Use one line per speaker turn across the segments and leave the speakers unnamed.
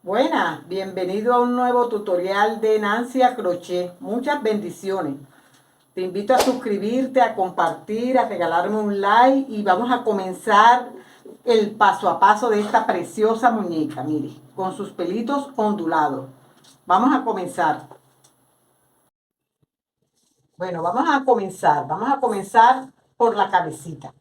Buenas, bienvenido a un nuevo tutorial de Nancy a Crochet. Muchas bendiciones. Te invito a suscribirte, a compartir, a regalarme un like y vamos a comenzar el paso a paso de esta preciosa muñeca, mire, con sus pelitos ondulados. Vamos a comenzar. Bueno, vamos a comenzar por la cabecita.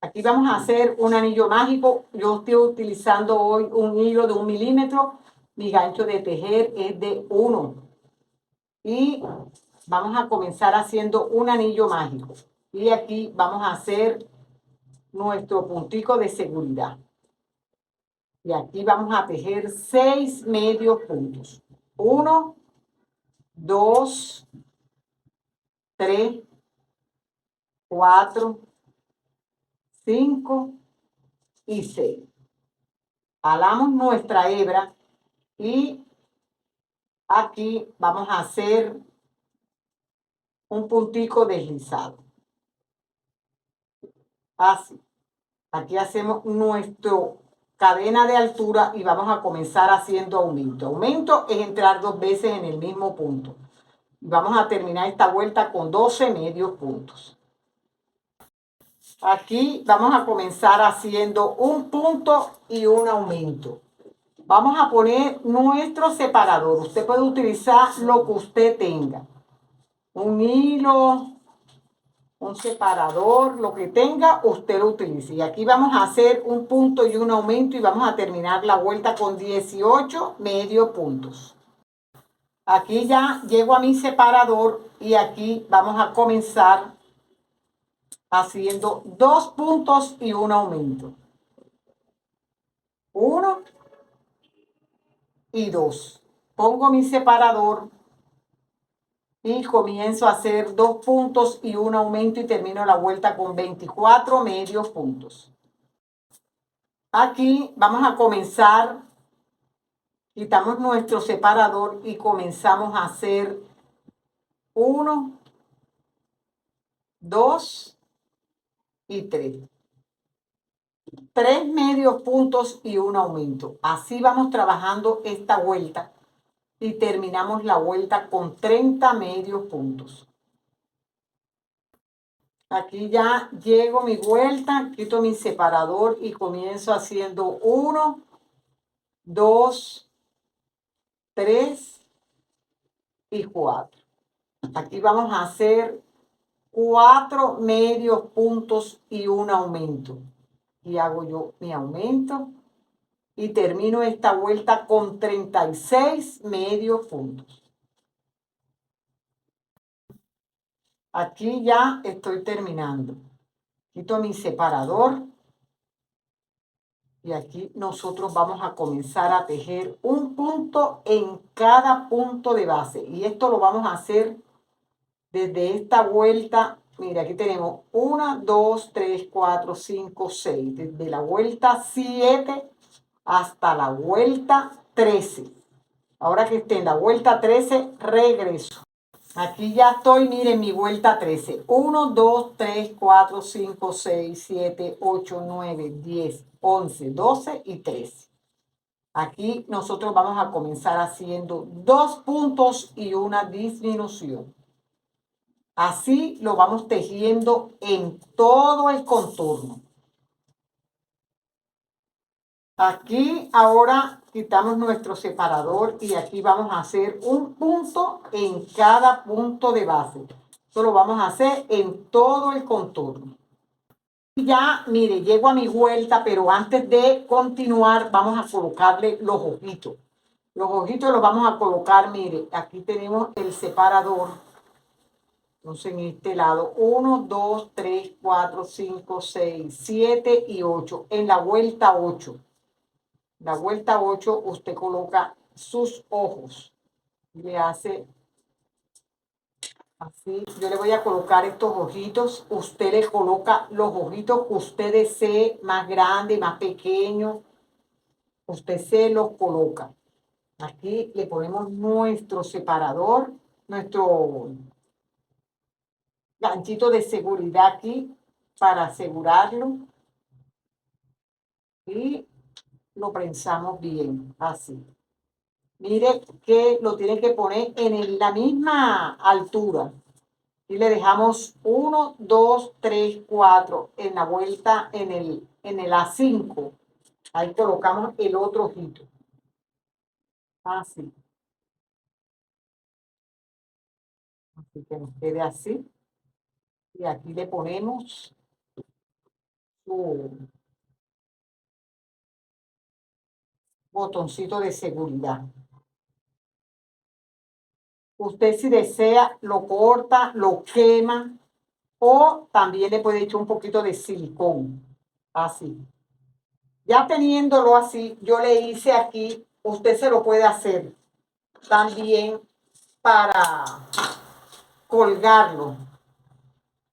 Aquí vamos a hacer un anillo mágico. Yo estoy utilizando hoy un hilo de 1 milímetro. Mi gancho de tejer es de 1. Y vamos a comenzar haciendo un anillo mágico. Y aquí vamos a hacer nuestro puntico de seguridad. Y aquí vamos a tejer 6 medios puntos. 1, 2, 3, 4, 5 y 6. Jalamos nuestra hebra y aquí vamos a hacer un puntico deslizado. Así. Aquí hacemos nuestro cadena de altura y vamos a comenzar haciendo aumento. Aumento es entrar 2 veces en el mismo punto. Y vamos a terminar esta vuelta con 12 medios puntos. Aquí vamos a comenzar haciendo un punto y un aumento. Vamos a poner nuestro separador. Usted puede utilizar lo que usted tenga. Un hilo, un separador, lo que tenga, usted lo utilice. Y aquí vamos a hacer un punto y un aumento y vamos a terminar la vuelta con 18 medios puntos. Aquí ya llego a mi separador y aquí vamos a comenzar haciendo 2 puntos y un aumento. 1 y 2. Pongo mi separador y comienzo a hacer 2 puntos y un aumento y termino la vuelta con 24 medios puntos. Aquí vamos a comenzar, quitamos nuestro separador y comenzamos a hacer 1, 2 y 3. 3 medios puntos y un aumento. Así vamos trabajando esta vuelta y terminamos la vuelta con 30 medios puntos. Aquí ya llego mi vuelta, quito mi separador y comienzo haciendo 1, 2, 3 y 4. Aquí vamos a hacer 4 medios puntos y un aumento. Y hago yo mi aumento y termino esta vuelta con 36 medios puntos. Aquí ya estoy terminando. Quito mi separador y aquí nosotros vamos a comenzar a tejer un punto en cada punto de base. Y esto lo vamos a hacer desde esta vuelta. Mira, aquí tenemos 1, 2, 3, 4, 5, 6. Desde la vuelta 7 hasta la vuelta 13. Ahora que esté en la vuelta 13, regreso. Aquí ya estoy, miren, mi vuelta 13. 1, 2, 3, 4, 5, 6, 7, 8, 9, 10, 11, 12 y 13. Aquí nosotros vamos a comenzar haciendo 2 puntos y una disminución. Así lo vamos tejiendo en todo el contorno. Aquí ahora quitamos nuestro separador y aquí vamos a hacer un punto en cada punto de base. Esto lo vamos a hacer en todo el contorno. Y ya, mire, llego a mi vuelta, pero antes de continuar vamos a colocarle los ojitos. Los ojitos los vamos a colocar, mire, aquí tenemos el separador. Entonces en este lado, 1, 2, 3, 4, 5, 6, 7 y 8. En la vuelta 8. La vuelta 8 usted coloca sus ojos. Le hace así. Yo le voy a colocar estos ojitos. Usted le coloca los ojitos que usted desee, más grande, más pequeño. Usted se los coloca. Aquí le ponemos nuestro separador, nuestro ganchito de seguridad aquí para asegurarlo. Y lo prensamos bien, así. Mire que lo tiene que poner en la misma altura. Y le dejamos 1, 2, 3, 4 en la vuelta en el A5. Ahí colocamos el otro ojito. Así. Así que nos quede así. Y aquí le ponemos su botoncito de seguridad. Usted si desea lo corta, lo quema o también le puede echar un poquito de silicón. Así. Ya teniéndolo así, yo le hice aquí, usted se lo puede hacer también para colgarlo.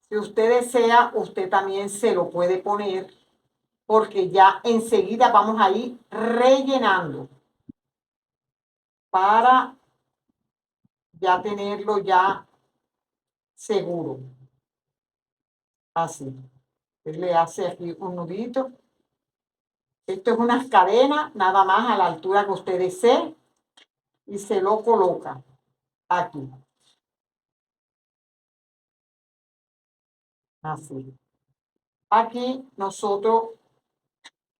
Si usted desea, usted también se lo puede poner porque ya enseguida vamos a ir rellenando para ya tenerlo ya seguro. Así. Él le hace aquí un nudito. Esto es unas cadenas, nada más a la altura que usted desee y se lo coloca aquí. Así. Aquí nosotros,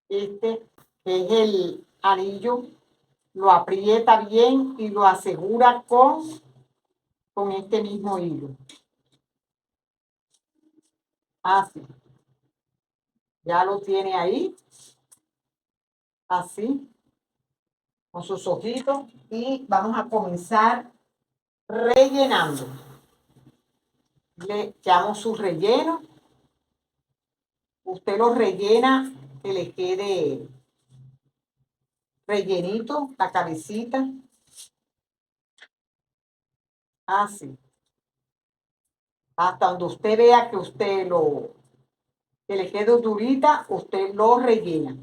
este que es el anillo, lo aprieta bien y lo asegura con este mismo hilo. Así. Ya lo tiene ahí. Así. Con sus ojitos. Y vamos a comenzar rellenando. Le echamos su relleno. Usted lo rellena que le quede rellenito la cabecita. Así. Hasta donde usted vea que que le quede durita, usted lo rellena.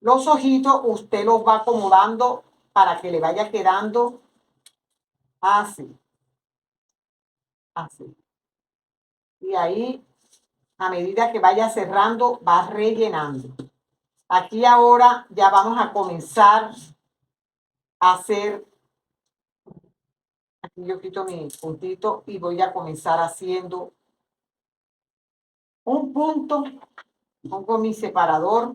Los ojitos usted los va acomodando para que le vaya quedando así. Así. Y ahí, a medida que vaya cerrando, va rellenando. Aquí ahora ya vamos a comenzar a hacer, aquí yo quito mi puntito y voy a comenzar haciendo un punto, pongo mi separador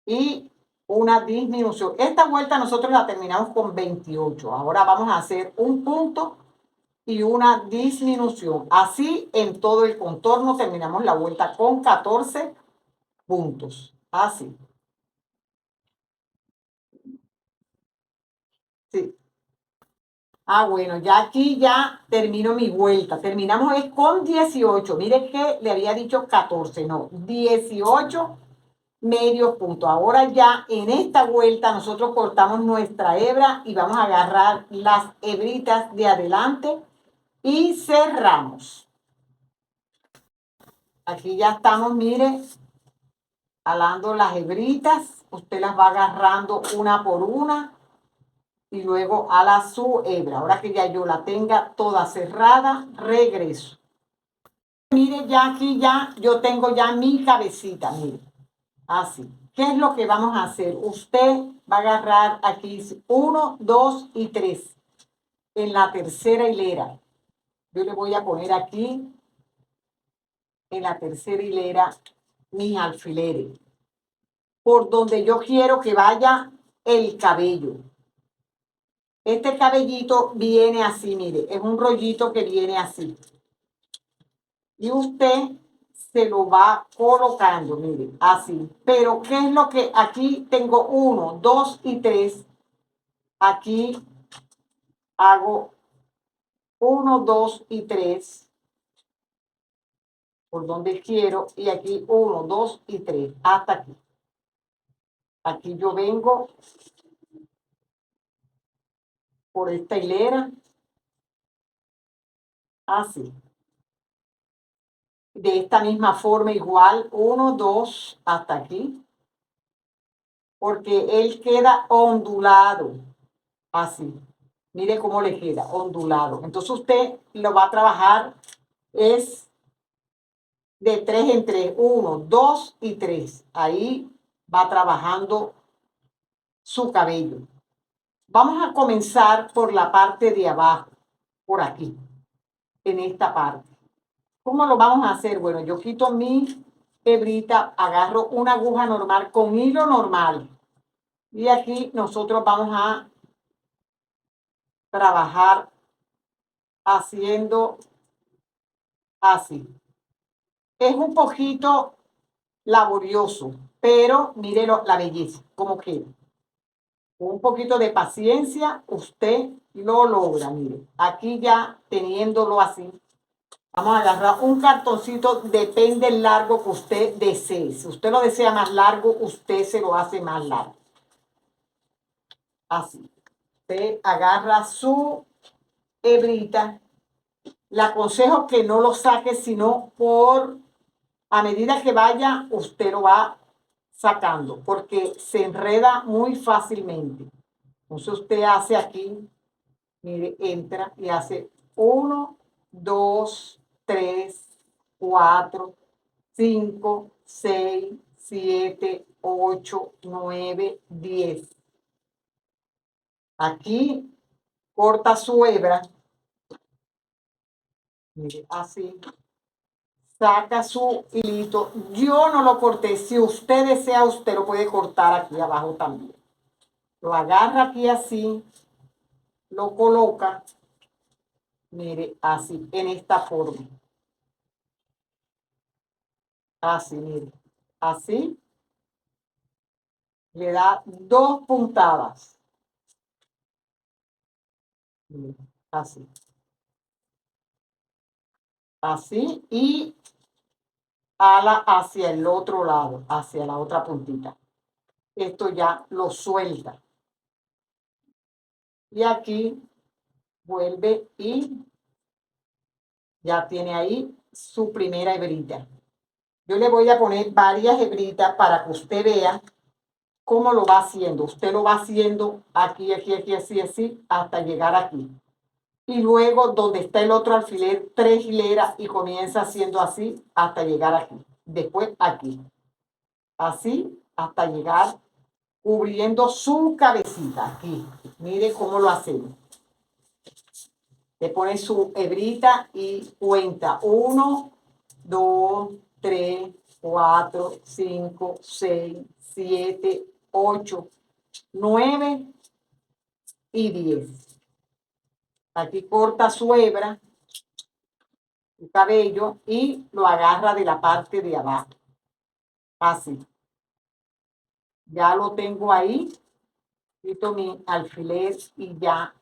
y una disminución. Esta vuelta nosotros la terminamos con 28. Ahora vamos a hacer un punto y una disminución. Así en todo el contorno terminamos la vuelta con 14 puntos. Así. Sí. Ah, bueno, ya aquí ya termino mi vuelta. Terminamos es con 18. Mire que le había dicho 14, no, 18 medios puntos. Ahora ya en esta vuelta nosotros cortamos nuestra hebra y vamos a agarrar las hebritas de adelante y cerramos. Aquí ya estamos, mire, jalando las hebritas. Usted las va agarrando una por una y luego ala su hebra. Ahora que ya yo la tenga toda cerrada, regreso. Mire, ya aquí ya yo tengo ya mi cabecita, mire. Así. ¿Qué es lo que vamos a hacer? Usted va a agarrar aquí 1, 2 y 3 en la tercera hilera. Yo le voy a poner aquí en la tercera hilera mis alfileres. Por donde yo quiero que vaya el cabello. Este cabellito viene así, mire, es un rollito que viene así. Y usted se lo va colocando, mire, así. Pero, ¿qué es lo que aquí tengo? 1, 2 y 3. Aquí hago 1, 2 y 3 por donde quiero. Y aquí 1, 2 y 3 hasta aquí. Aquí yo vengo por esta hilera, así. De esta misma forma igual, 1, 2 hasta aquí. Porque él queda ondulado, así. Mire cómo le queda, ondulado. Entonces usted lo va a trabajar, es de 3 en 3, 1, 2 y 3. Ahí va trabajando su cabello. Vamos a comenzar por la parte de abajo, por aquí, en esta parte. ¿Cómo lo vamos a hacer? Bueno, yo quito mi hebrita, agarro una aguja normal con hilo normal. Y aquí nosotros vamos a trabajar haciendo así. Es un poquito laborioso, pero mire la belleza, como queda. Con un poquito de paciencia, usted lo logra. Mire, aquí ya teniéndolo así, vamos a agarrar un cartoncito, depende del largo que usted desee. Si usted lo desea más largo, usted se lo hace más largo. Así. Usted agarra su hebrita. Le aconsejo que no lo saque, sino a medida que vaya, usted lo va sacando, porque se enreda muy fácilmente. Entonces usted hace aquí, mire, entra y hace 1, 2, 3, 4, 5, 6, 7, 8, 9, 10. Aquí corta su hebra, mire, así. Saca su hilito. Yo no lo corté. Si usted desea, usted lo puede cortar aquí abajo también. Lo agarra aquí así, lo coloca, mire, así, en esta forma. Así, mire, así. Le da 2 puntadas. Mire, así. Así y ala hacia el otro lado, hacia la otra puntita. Esto ya lo suelta. Y aquí vuelve y ya tiene ahí su primera hebrita. Yo le voy a poner varias hebritas para que usted vea cómo lo va haciendo. Usted lo va haciendo aquí, aquí, aquí, así, así, hasta llegar aquí. Y luego donde está el otro alfiler, 3 hileras y comienza haciendo así hasta llegar aquí. Después aquí. Así hasta llegar cubriendo su cabecita aquí. Mire cómo lo hacemos. Le pone su hebrita y cuenta. 1, 2, 3, 4, 5, 6, 7, 8, 9 y 10. Aquí corta su hebra, su cabello y lo agarra de la parte de abajo. Así. Ya lo tengo ahí. Quito mi alfiler y ya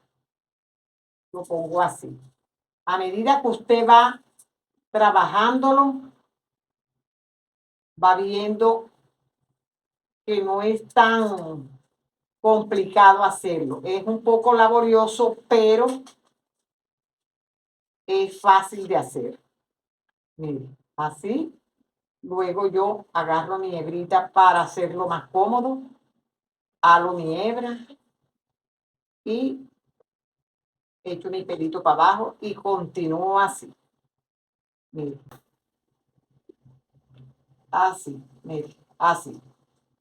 lo pongo así. A medida que usted va trabajándolo, va viendo que no es tan complicado hacerlo. Es un poco laborioso, pero es fácil de hacer. Mire, así. Luego yo agarro mi hebrita para hacerlo más cómodo. Halo mi hebra y echo mi pelito para abajo y continúo así. Mire, así, mire, así.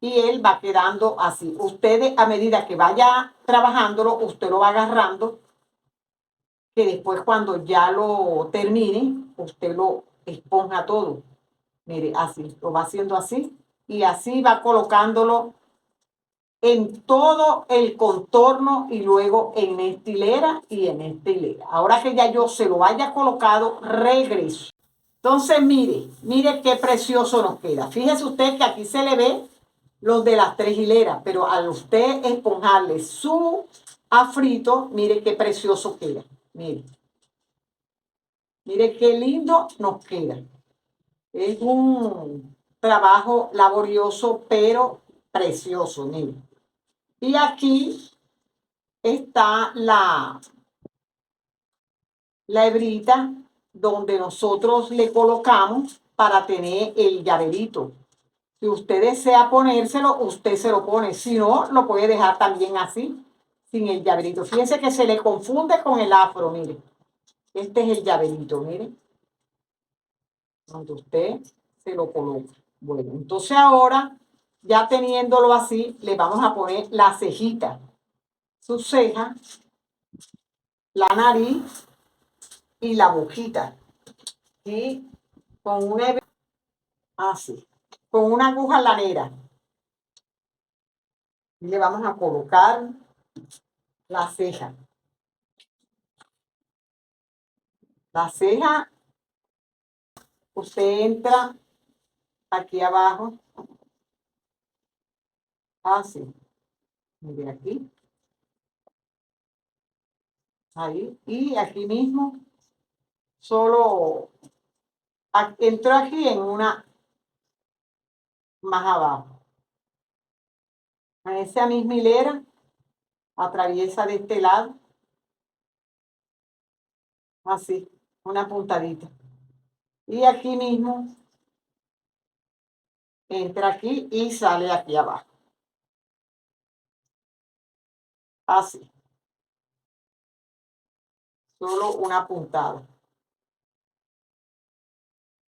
Y él va quedando así. Ustedes, a medida que vaya trabajándolo, usted lo va agarrando, que después cuando ya lo termine, usted lo esponja todo. Mire, así, lo va haciendo así. Y así va colocándolo en todo el contorno y luego en esta hilera y en esta hilera. Ahora que ya yo se lo haya colocado, regreso. Entonces, mire qué precioso nos queda. Fíjese usted que aquí se le ve los de las 3 hileras, pero al usted esponjarle su afrito, mire qué precioso queda. Mire qué lindo nos queda. Es un trabajo laborioso, pero precioso, mire. Y aquí está la hebrita donde nosotros le colocamos para tener el llaverito. Si usted desea ponérselo, usted se lo pone. Si no, lo puede dejar también así, sin el llaverito. Fíjense que se le confunde con el afro, mire. Este es el llaverito, mire. Donde usted se lo coloca. Bueno, entonces ahora ya teniéndolo así, le vamos a poner la cejita, su ceja, la nariz y la boquita. Y con una así, con una aguja lanera, le vamos a colocar la ceja. La ceja, usted entra aquí abajo, así, mire aquí, ahí, y aquí mismo, solo entró aquí en una más abajo. En esa misma hilera, atraviesa de este lado, así, una puntadita. Y aquí mismo, entra aquí y sale aquí abajo. Así, solo una puntada.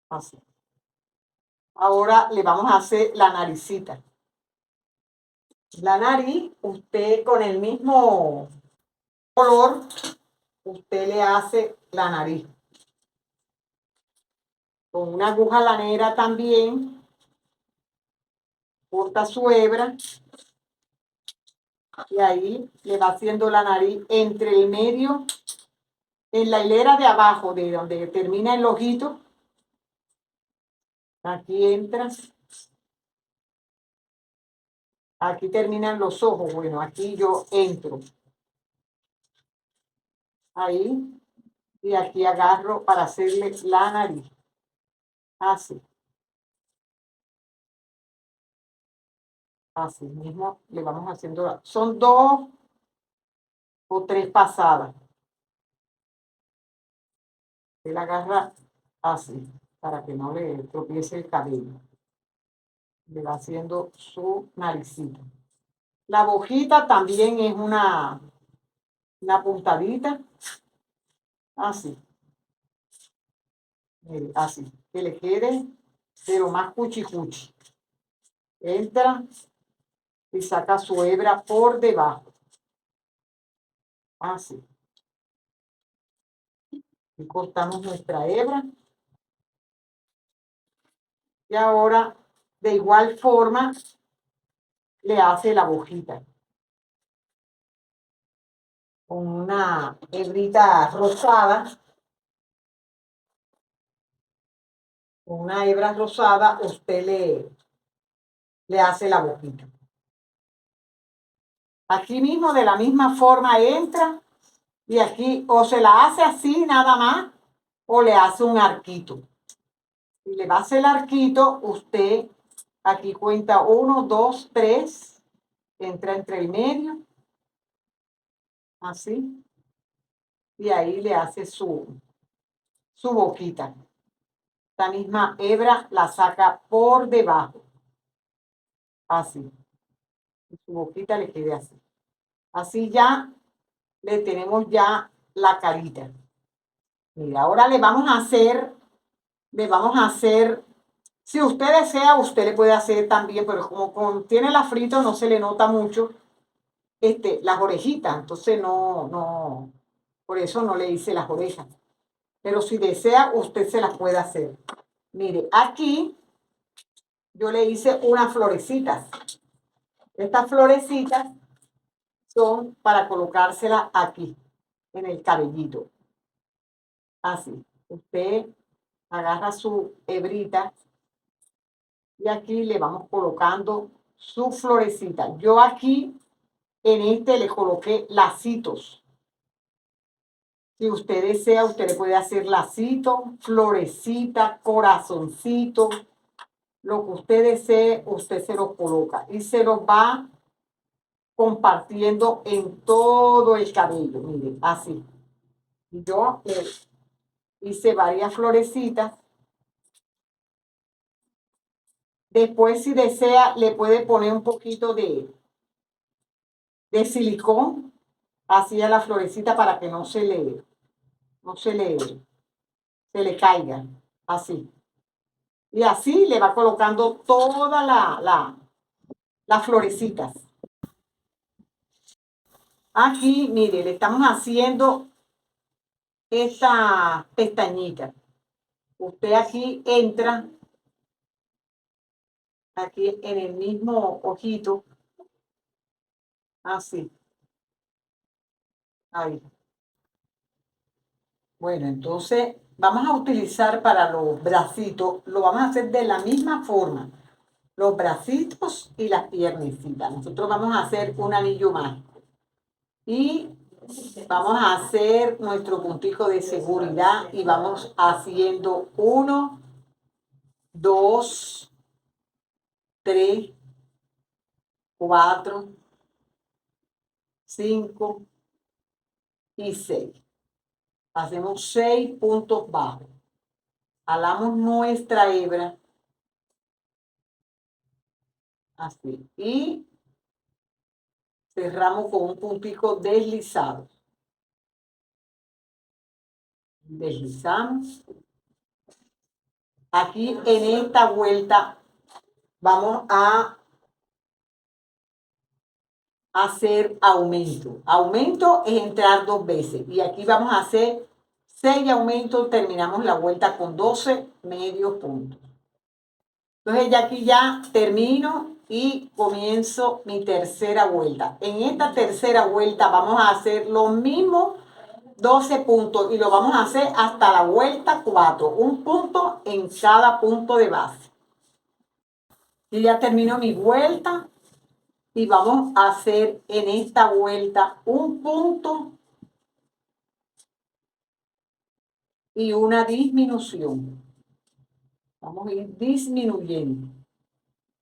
Así. Ahora le vamos a hacer la naricita. La nariz, usted con el mismo color, usted le hace la nariz. Con una aguja lanera también, corta su hebra y ahí le va haciendo la nariz entre el medio, en la hilera de abajo, de donde termina el ojito. Aquí entra. Aquí terminan los ojos. Bueno, aquí yo entro. Ahí. Y aquí agarro para hacerle la nariz. Así. Así mismo le vamos haciendo. Son 2 o 3 pasadas. Él agarra así, para que no le tropiece el cabello. Le va haciendo su naricita. La bojita también es una puntadita. Así. Mire, así. Que le quede, pero más cuchi cuchi. Entra y saca su hebra por debajo. Así. Y cortamos nuestra hebra. Y ahora, de igual forma, le hace la bojita. Con una hebrita rosada. Con una hebra rosada, usted le hace la bojita. Aquí mismo, de la misma forma, entra y aquí o se la hace así nada más o le hace un arquito. Si le va a hacer el arquito, usted aquí cuenta 1, 2, 3, entra entre el medio, así, y ahí le hace su boquita. Esta misma hebra la saca por debajo, así. Y su boquita le quede así. Así ya le tenemos ya la carita. Mira, ahora le vamos a hacer, si usted desea, usted le puede hacer también, pero como tiene la frito, no se le nota mucho, las orejitas, entonces no, por eso no le hice las orejas. Pero si desea, usted se las puede hacer. Mire, aquí yo le hice unas florecitas. Estas florecitas son para colocárselas aquí, en el cabellito. Así. Usted agarra su hebrita y aquí le vamos colocando su florecita. Yo aquí en le coloqué lacitos. Si usted desea, usted le puede hacer lacito, florecita, corazoncito, lo que usted desee, usted se los coloca y se los va compartiendo en todo el cabello, mire, así. Yo hice varias florecitas. Después, si desea, le puede poner un poquito de silicón así a la florecita para que no se le caiga, así. Y así le va colocando toda las florecitas. Aquí, mire, le estamos haciendo esta pestañita. Usted aquí entra, aquí en el mismo ojito, así, ahí. Bueno, entonces vamos a utilizar para los bracitos, lo vamos a hacer de la misma forma, los bracitos y las piernecitas. Nosotros vamos a hacer un anillo más. Y vamos a hacer nuestro puntico de seguridad y vamos haciendo 1, 2, 3, 4, 5 y 6. Hacemos 6 puntos bajos. Jalamos nuestra hebra. Así. Y cerramos con un puntico deslizado. Deslizamos. Aquí en esta vuelta vamos a hacer aumento. Aumento es entrar 2 veces. Y aquí vamos a hacer 6 aumentos. Terminamos la vuelta con 12 medios puntos. Entonces ya aquí ya termino y comienzo mi tercera vuelta. En esta tercera vuelta vamos a hacer lo mismo 12 puntos y lo vamos a hacer hasta la vuelta 4. Un punto en cada punto de base. Y ya termino mi vuelta. Y vamos a hacer en esta vuelta un punto y una disminución. Vamos a ir disminuyendo.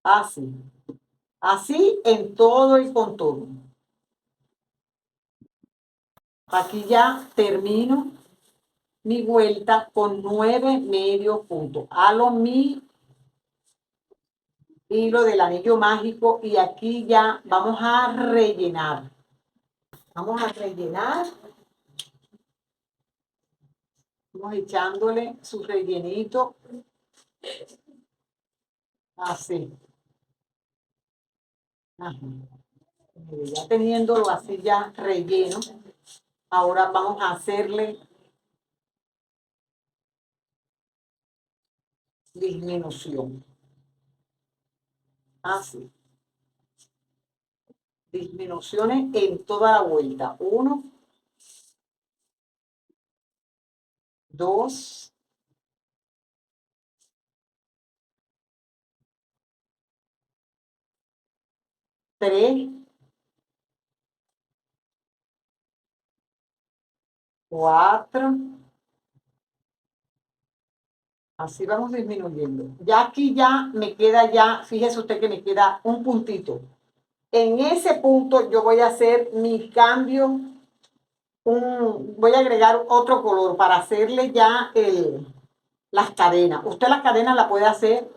Así. Así en todo y con todo. Aquí ya termino mi vuelta con 9 medios puntos. Halo mi hilo del anillo mágico y aquí ya vamos a rellenar. Vamos a rellenar. Vamos echándole su rellenito. Así. Ajá. Ya teniéndolo así ya relleno, ahora vamos a hacerle disminución. Así. Disminuciones en toda la vuelta. 1, 2, 3, 4. Así vamos disminuyendo. Ya aquí ya me queda ya, fíjese usted que me queda un puntito. En ese punto yo voy a hacer mi cambio, voy a agregar otro color para hacerle ya las cadenas. Usted las cadenas las puede hacer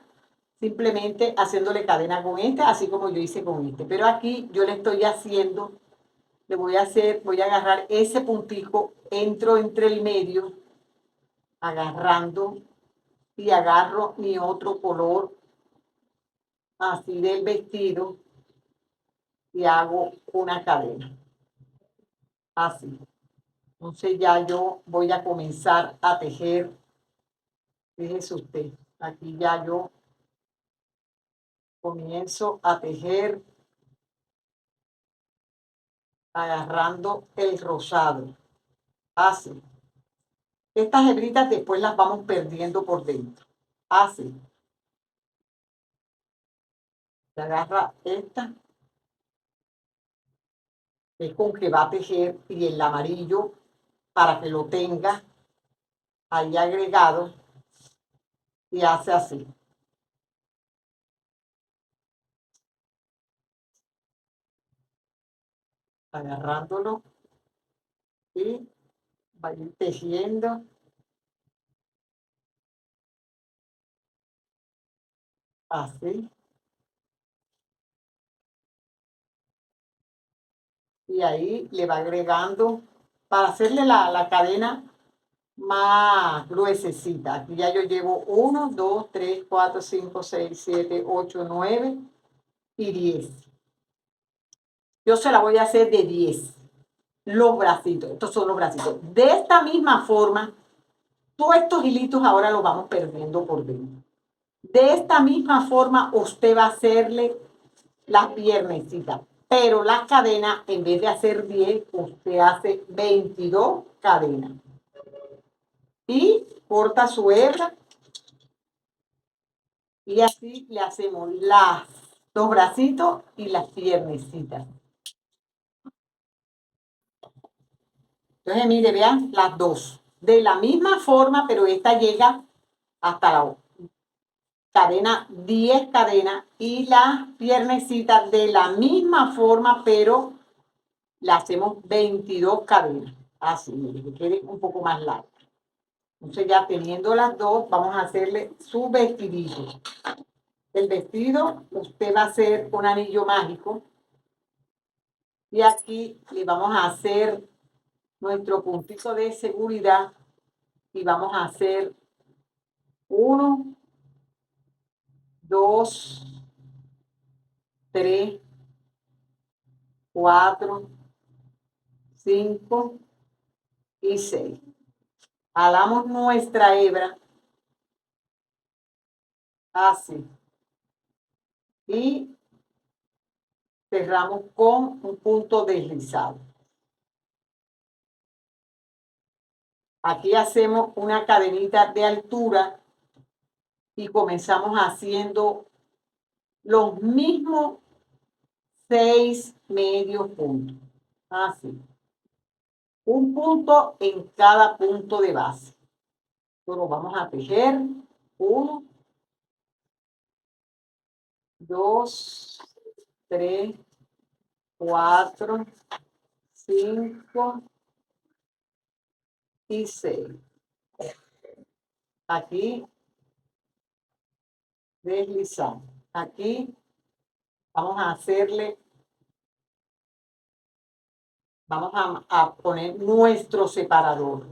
simplemente haciéndole cadena con este, así como yo hice con este. Pero aquí yo le estoy haciendo, le voy a hacer, voy a agarrar ese puntico, entro entre el medio, agarrando y agarro mi otro color así del vestido y hago una cadena. Así. Entonces ya yo voy a comenzar a tejer. Fíjese usted, aquí ya yo comienzo a tejer agarrando el rosado. Así. Estas hebritas después las vamos perdiendo por dentro. Así. Se agarra esta, que es con que va a tejer, y el amarillo para que lo tenga ahí agregado y hace así. Agarrándolo y va a ir tejiendo así. Y ahí le va agregando para hacerle la cadena más gruesecita. Aquí ya yo llevo 1, 2, 3, 4, 5, 6, 7, 8, 9. y 10. Yo se la voy a hacer de 10. Los bracitos, estos son los bracitos. De esta misma forma, todos estos hilitos ahora los vamos perdiendo por dentro. De esta misma forma, usted va a hacerle las piernecitas. Pero las cadenas, en vez de hacer 10, usted hace 22 cadenas. Y corta su hebra. Y así le hacemos los bracitos y las piernecitas. Entonces, mire, vean las dos. De la misma forma, pero esta llega hasta la cadena, 10 cadenas. Y las piernecitas de la misma forma, pero le hacemos 22 cadenas. Así, mire, que quede un poco más larga. Entonces, ya teniendo las dos, vamos a hacerle su vestidillo. El vestido, usted va a hacer un anillo mágico. Y aquí le vamos a hacer nuestro puntito de seguridad y vamos a hacer 1, 2, 3, 4, 5 y 6. Jalamos nuestra hebra así y cerramos con un punto deslizado. Aquí hacemos una cadenita de altura y comenzamos haciendo los mismos 6 medios puntos. Así. Un punto en cada punto de base. Luego vamos a tejer 1, 2, 3, 4, 5 y 6. Aquí deslizamos. Aquí vamos a hacerle, vamos a poner nuestro separador,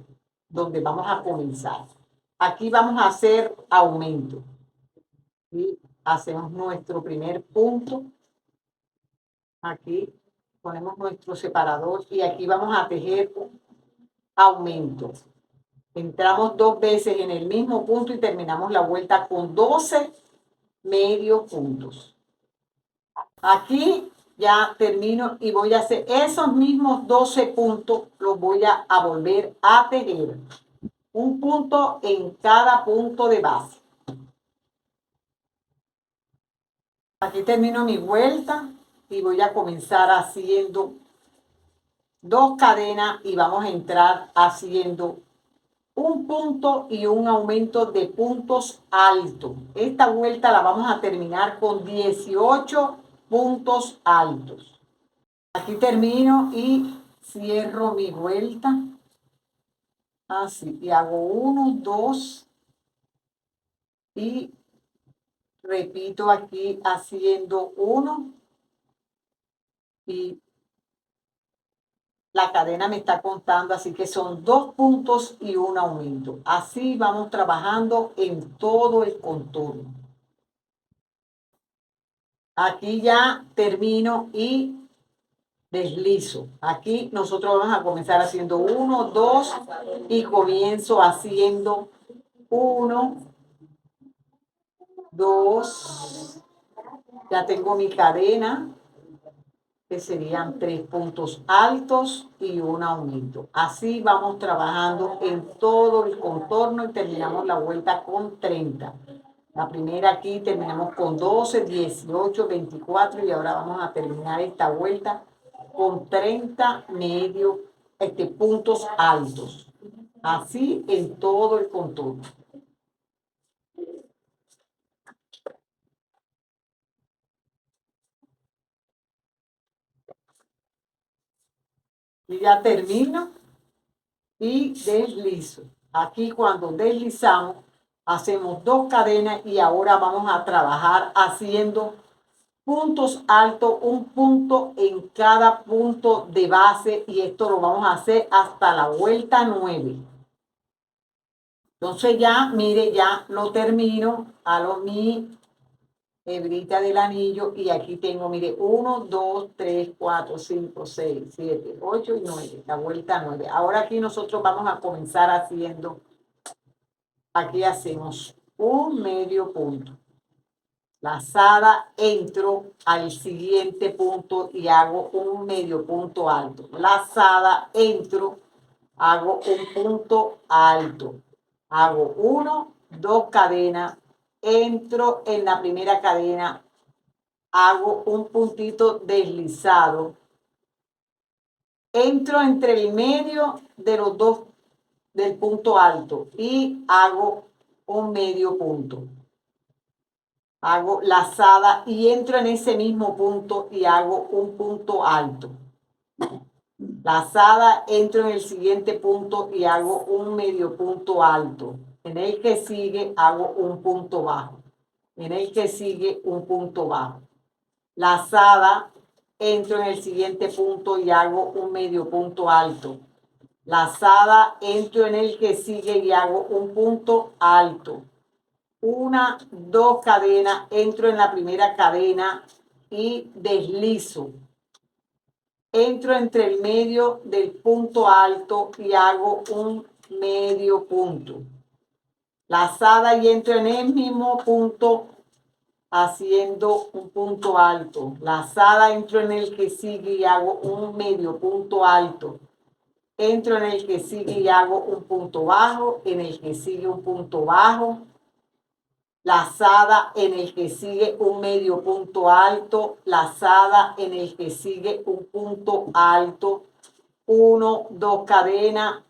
donde vamos a comenzar. Aquí vamos a hacer aumento. Y hacemos nuestro primer punto. Aquí ponemos nuestro separador y aquí vamos a tejer aumento. Entramos 2 veces en el mismo punto y terminamos la vuelta con 12 medios puntos. Aquí ya termino y voy a hacer esos mismos 12 puntos, los voy a volver a tejer. Un punto en cada punto de base. Aquí termino mi vuelta y voy a comenzar haciendo 2 cadenas y vamos a entrar haciendo un punto y un aumento de puntos altos. Esta vuelta la vamos a terminar con 18 puntos altos. Aquí termino y cierro mi vuelta. Así, y hago 1, 2 y repito aquí haciendo 1 y la cadena me está contando, así que son 2 puntos y un aumento. Así vamos trabajando en todo el contorno. Aquí ya termino y deslizo. Aquí nosotros vamos a comenzar haciendo 1, 2 y comienzo haciendo 1, 2. Ya tengo mi cadena, que serían 3 puntos altos y un aumento. Así vamos trabajando en todo el contorno y terminamos la vuelta con 30. La primera aquí terminamos con 12, 18, 24 y ahora vamos a terminar esta vuelta con 30 medios, puntos altos. Así en todo el contorno. Y ya termino y deslizo. Aquí cuando deslizamos, hacemos 2 cadenas y ahora vamos a trabajar haciendo puntos altos, un punto en cada punto de base y esto lo vamos a hacer hasta la vuelta 9. Entonces ya, mire, ya lo termino, hago mi hebrita del anillo y aquí tengo, mire, 1, 2, 3, 4, 5, 6, 7, 8 y 9, la vuelta 9. Ahora aquí nosotros vamos a comenzar haciendo, aquí hacemos un medio punto. Lazada, entro al siguiente punto y hago un medio punto alto. Lazada, entro, hago un punto alto. Hago 1, 2 cadenas, entro en la primera cadena, hago un puntito deslizado, entro entre el medio de los dos del punto alto y hago un medio punto. Hago lazada y entro en ese mismo punto y hago un punto alto. Lazada, entro en el siguiente punto y hago un medio punto alto. En el que sigue hago un punto bajo. En el que sigue un punto bajo. Lazada, entro en el siguiente punto y hago un medio punto alto. Lazada, entro en el que sigue y hago un punto alto. 1, 2 cadenas, entro en la primera cadena y deslizo. Entro entre el medio del punto alto y hago un medio punto. Lazada y entro en el mismo punto haciendo un punto alto. Lazada, entro en el que sigue y hago un medio punto alto. Entro en el que sigue y hago un punto bajo, en el que sigue un punto bajo. Lazada en el que sigue un medio punto alto, lazada en el que sigue un punto alto, 1, 2 cadenas,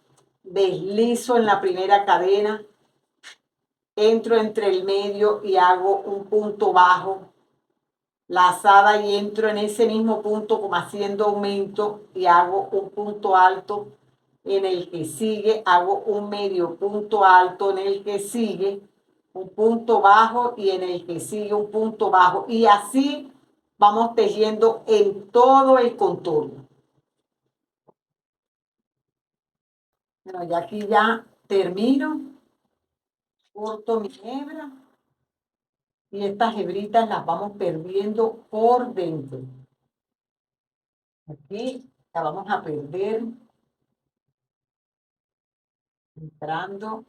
deslizo en la primera cadena, entro entre el medio y hago un punto bajo, lazada y entro en ese mismo punto como haciendo aumento y hago un punto alto, en el que sigue hago un medio punto alto, en el que sigue un punto bajo y en el que sigue un punto bajo. Y así vamos tejiendo en todo el contorno. Bueno, ya aquí ya termino, corto mi hebra y estas hebritas las vamos perdiendo por dentro. Aquí la vamos a perder entrando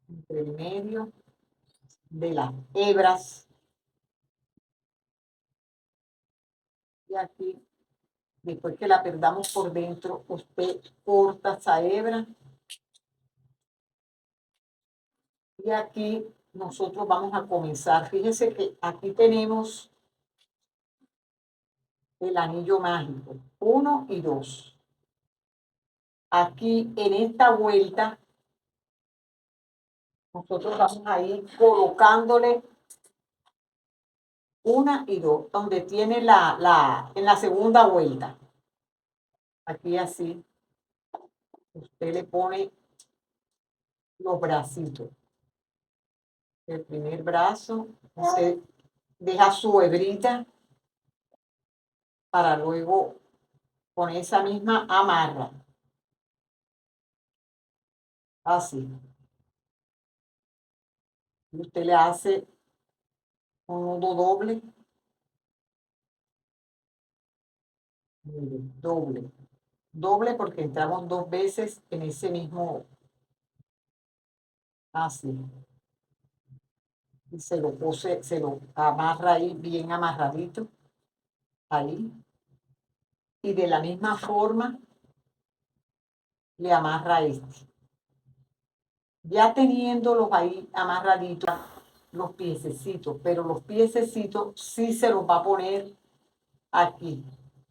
entre el medio de las hebras. Y aquí, después que la perdamos por dentro, usted corta esa hebra. Y aquí nosotros vamos a comenzar. Fíjese que aquí tenemos el anillo mágico, 1 y 2. Aquí en esta vuelta, nosotros vamos a ir colocándole 1 y 2, donde tiene en la segunda vuelta. Aquí así, usted le pone los bracitos. El primer brazo, usted deja su hebrita para luego con esa misma amarra. Así. Y usted le hace un nudo doble. Doble. Doble porque entramos 2 veces en ese mismo. Así. Y se lo amarra ahí bien amarradito. Ahí. Y de la misma forma le amarra este. Ya teniéndolos ahí amarraditos, los piececitos, pero los piececitos sí se los va a poner aquí,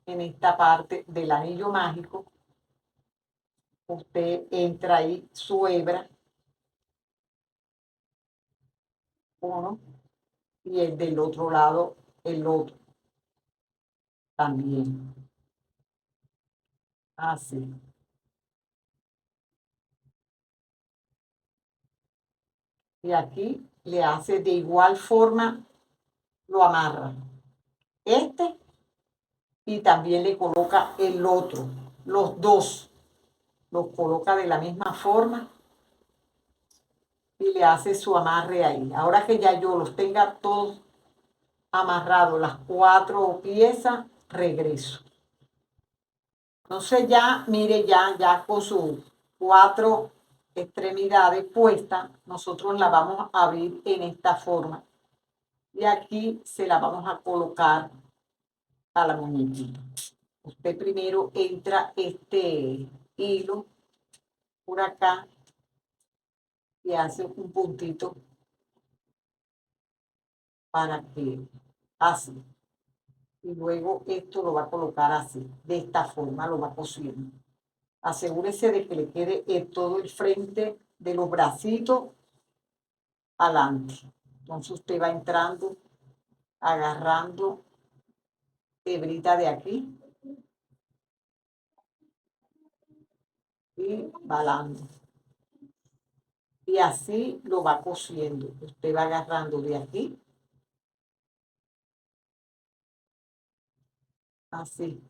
en esta parte del anillo mágico. Usted entra ahí su hebra, uno, y el del otro lado, el otro también. Así. Y aquí le hace de igual forma, lo amarra. Este y también le coloca el otro. Los dos los coloca de la misma forma y le hace su amarre ahí. Ahora que ya yo los tenga todos amarrado las 4 piezas, regreso. Entonces ya, mire, ya con sus 4 extremidades puestas, nosotros la vamos a abrir en esta forma. Y aquí se la vamos a colocar a la muñequita. Usted primero entra este hilo por acá y hace un puntito para que así. Y luego esto lo va a colocar así, de esta forma lo va cosiendo. Asegúrese de que le quede todo el frente de los bracitos adelante. Entonces usted va entrando, agarrando hebrita de aquí y balando. Y así lo va cosiendo. Usted va agarrando de aquí, así.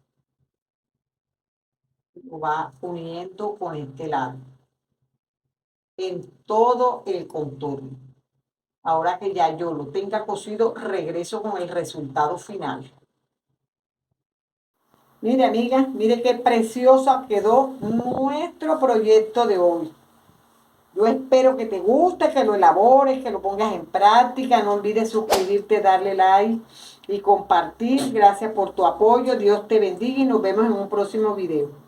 Lo va uniendo con este lado, en todo el contorno. Ahora que ya yo lo tenga cosido, regreso con el resultado final. Mire, amiga, mire qué preciosa quedó nuestro proyecto de hoy. Yo espero que te guste, que lo elabores, que lo pongas en práctica. No olvides suscribirte, darle like y compartir. Gracias por tu apoyo. Dios te bendiga y nos vemos en un próximo video.